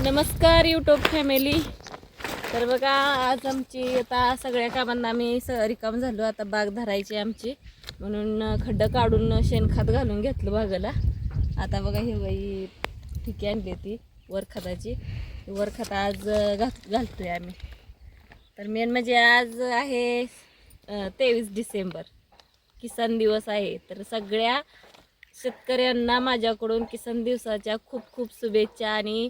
नमस्कार YouTube family. तर बघा आज आमची आता सगळ्या कामांना आम्ही रिकाम झालो. आता बाग धरायची आमची म्हणून खड्डं काढून शेणखत घालून घेतलं बागाला. आता बघा ही बाई ठिकी आणली ती वरखताची. वरखत आज घालतोय आम्ही. तर मेन म्हणजे आज आहे 23 डिसेंबर, किसान दिवस आहे. तर सगळ्या शेतकऱ्यांना माझ्याकडून किसान दिवसाच्या खूप खूप शुभेच्छा आणि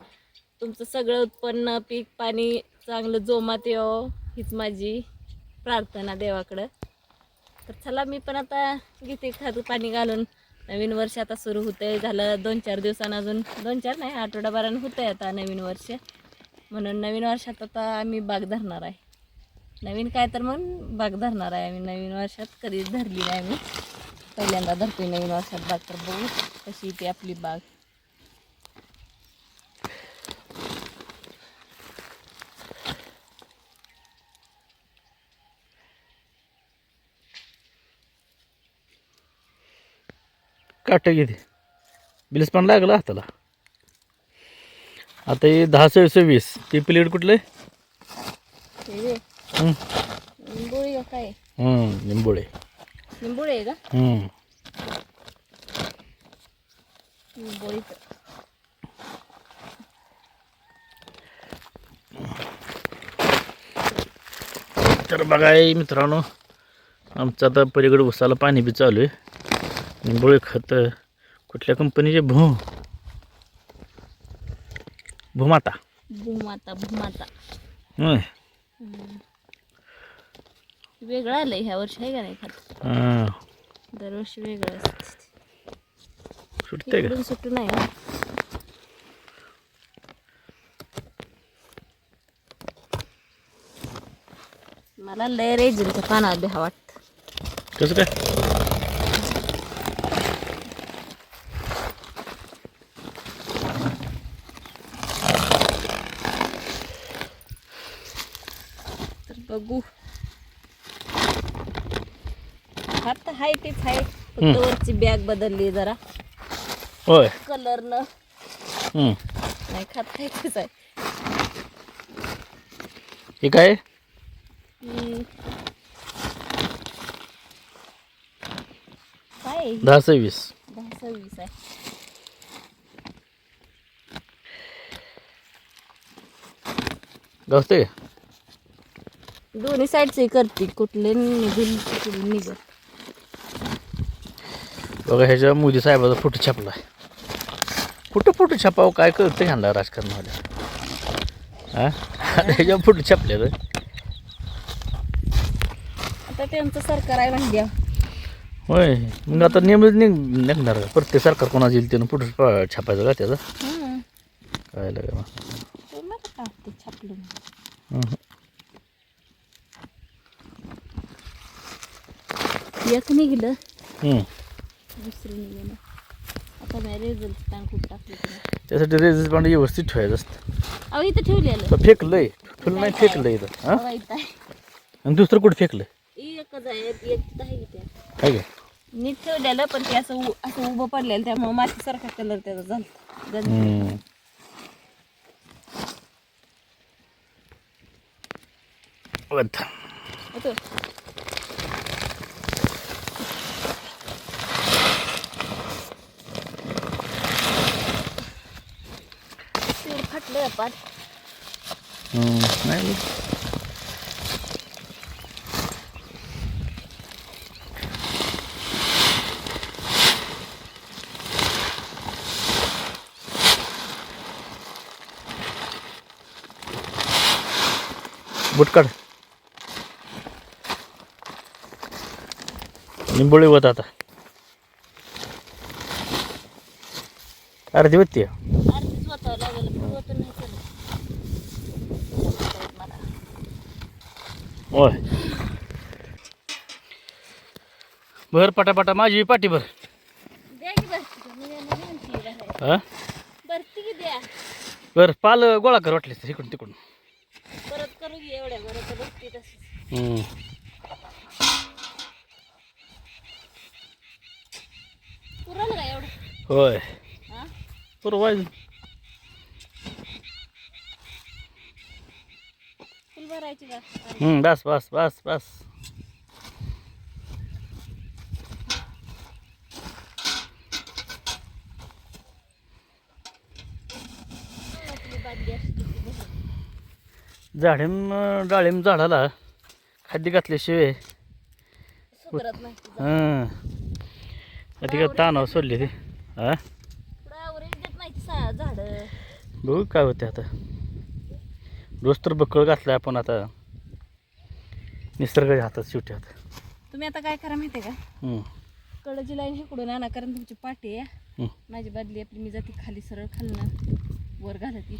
तुमचं सगळं उत्पन्न पीक पाणी चांगलं जोमात यावं हीच माझी प्रार्थना देवाकडं. तर चला मी पण आता घेते खत पाणी घालून. नवीन वर्ष आता सुरू होतंय. झालं 2-4 दिवसांना, अजून 2-4 नाही आठवडाभरानं होतं आहे आता नवीन वर्ष. म्हणून नवीन वर्षात आता आम्ही बाग धरणार आहे. नवीन काय तर मग बाग धरणार आहे आम्ही. नवीन वर्षात कधीच धरली नाही आम्ही, पहिल्यांदा धरतोय नवीन वर्षात बाग. तर बघू कशी ती आपली बाग. काट घेते बिलस पण लागलं हाताला. आता हे 10-26 ते प्लेट कुठलं आहे? निंबोळी का काय? निंबोळे. निंबोळी आहे का? निंबोळी. तर बघा मित्रांनो, आमचं आता पलीकडे उसाला पाणी बी चालू आहे. निंबोळे खत कुठल्या कंपनीचे? भूमाता. होय. वेगळं आलंय ह्या वर्षी आहे का नाही खत? दरवर्षी वेगळं असतं. सुटते का? सुटू नाही ना. मला लय रेजिनच्या पानात भ्या वाटतं. कसं काय? बघू. आता हाय तेच आहे, फक्त वरची बॅग बदलली जरा. होय. कलरनं नाही खात खायचंच आहे. हे काय? काय 10-26 10-26 आहे. गावते दोन्ही साईडचे करते, कुठले निघून तिकडून निघत. बघा ह्याच्या मोदी साहेबाचा फोटो छापला आहे. फोटो छापावं काय कळतं ह्यांना राजकारणामध्ये? ह्याच्या फोटो छापले तर आता त्यांचं सरकार आहे म्हणजे. होय. मग आता नियमच निघणार. प्रत्येक सरकार कोणाचं येईल त्यानं फोटो छापायचं का त्याचा? काय लागेल छापलं एक निघलं, दुसरं निघलं. आता नाही रिझल्ट खूप टाकले. त्यासाठी रेजिस पाणी व्यवस्थित ठेवायचं असतं. अहो इथं ठेवलेलं फेकलंय, फुल नाही फेकलं इथं. आणि दुसरं कुठं फेकलं? एकच आहे, एक आहे इथे. काय काय नीट ठेवलेलं, पण ते असं उभं पडलेलं, त्यामुळे मातीसारखा कलर त्याचा झाला. फाटलं पाठ. नाही बुट काढ. निंबोळी होत आता अर्धी होती. अर्धीच वाचावं लागलं, पूर्वतून नाही केलं. होय. भर पटापटा माझी पाठी भर. द्या की बरं. भरती की द्या. बर पाल गोळा कर वाटले तर इकडून तिकडून. परत करू घे एवढ्या बरं तर बसते तसंच. पुरलं का एवढं? होय. हा पुरवायचं. भरायची का? बस बस बस बस. आपली बादली असते ती भरून. डाळिंब झाडाला खाद्य घातल्याशिवाय सुधरत नाही ती झाड. हां ती काय तानावर सोडली ती. हां पुढं आवरेज देत नाही ती झाडं. बघू काय होते आता. रोज तर बकळ घातलं आपण आता. निसर्गाच्या हातात शेवटी आता. तुम्ही आता काय करा माहिती आहे का? हं, कडची लाईन इकडून आणा, कारण तुमची पाठी आहे. हं. माझी बादली आपली मी जाते खाली सरळ खालनं वर घालती.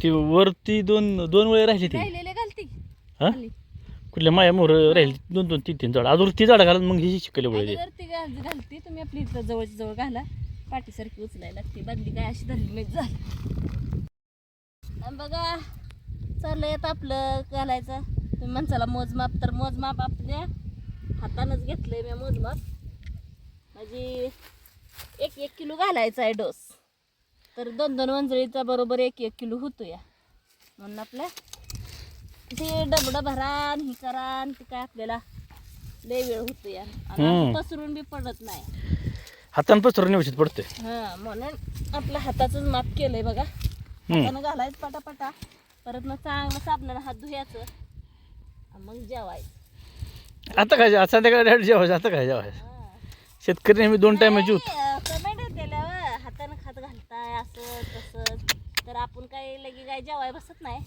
ती वरती दोन वेळे राहिली ती. राहिलेले घालती हां खाली. कुठल्या माया मोहर राहिली 2-3 झाड. अजून ती झाडं घालून मग ही शिकले वळली. अगोदर ती घालती, तुम्ही आपली इथं जवळच्या जवळ घाला. पाठीसारखी उचलायला लागते. बादली काय अशी धरली नाही झाली. आणि बघा चाललंय आता आपलं घालायचं. तुम्ही म्हणसाला मोजमाप, तर मोजमाप आपल्या हातानंच घेतलंय मी मोजमाप. म्हणजे 1 किलो घालायचा आहे डोस. तर 2 वंजळीचा बरोबर 1 किलो होतो या. म्हणून आपल्या ते डबडं भरा आणि ही करा आणि ते काय आपल्याला लय वेळ होतो या. आणि पसरून बी पडत नाही. हातानं पसरून व्यवस्थित पडतंय. हां म्हणून आपल्या हाताचंच माप केलंय बघा. हातानं घालायचं पटापटा. परत मग चांगलं साबणानं हात धुयाचं आणि मग जेवायचं. आता काय संध्याकाळी जेवायचं. आता काय जेवायचं. शेतकरी नेहमी 2 टायमाची होत. कमेंट येतेल्या हातानं खात घालताय असं तसं. तर आपण काय लगे काय जेवाय बसत नाही.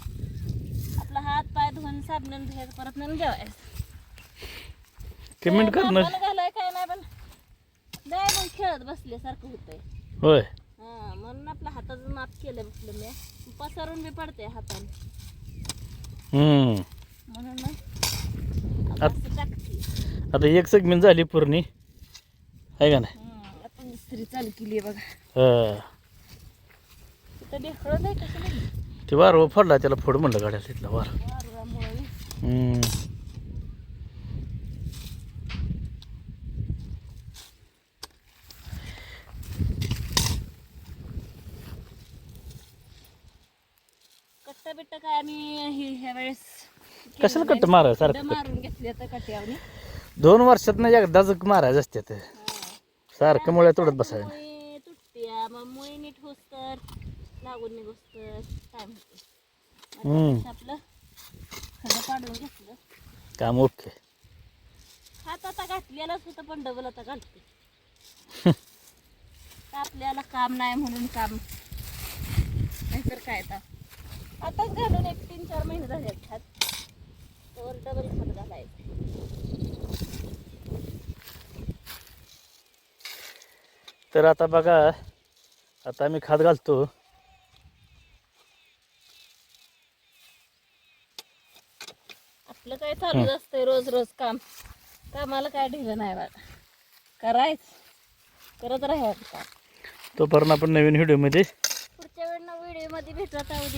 आपला हात पाय धुवून साबणानं धुयाचं, परत नंतर जेवायचं. कमेंट करणं हातानं घालाय काय नाही, पण लय मग खेळत बसल्यासारखं होतंय. होय. हां म्हणून आपल्या हाताचं माप केलं म्हटलं मी. पसरून बी पडते हाताने. म्हणून मग असं टाकते. आता एक सेगमेंट झाली पूर्ण आहे का नाही. आता दुसरी चालू केली आहे बघा. तिथं ढेकळं नाही कसं नाही. ते वार फोडला त्याला फोड म्हणलं गाड्याला तिथला वार. वारुळामुळे कट्टा बिट्टा काय आम्ही ह्या वेळेस कशाला कट्ट मारायचं सारखं. मारून घेतले तर कट्ट्यावनी. 2 वर्षात एकदाच मारायचं असते ते. सारखं मुळे तोडत बसायचं. मुळे तुटत्या, मग मुळे नीट होस तर लागून निघोस तर टाइम होतो. आपलं खडं पाडून घेतलं काम ओके. हात आता घातलेलाच होतं, पण डबल आता घालते. आपल्याला काम नाही म्हणून काम नाहीतर काय. आताच घालून 3-4 महिने झाले खात. तर डबल खात घालायचं. तर आता बघा, आता आम्ही खात घालतो. आपलं काय चालूच असतंय रोज रोज काम. कामाला काय ढिलं नाही बघा. करायचं, करत राहायचं काम. तोपर्यंत आपण नवीन व्हिडिओमध्ये पुढच्या वेळेला व्हिडिओ मध्ये भेटत आहोत.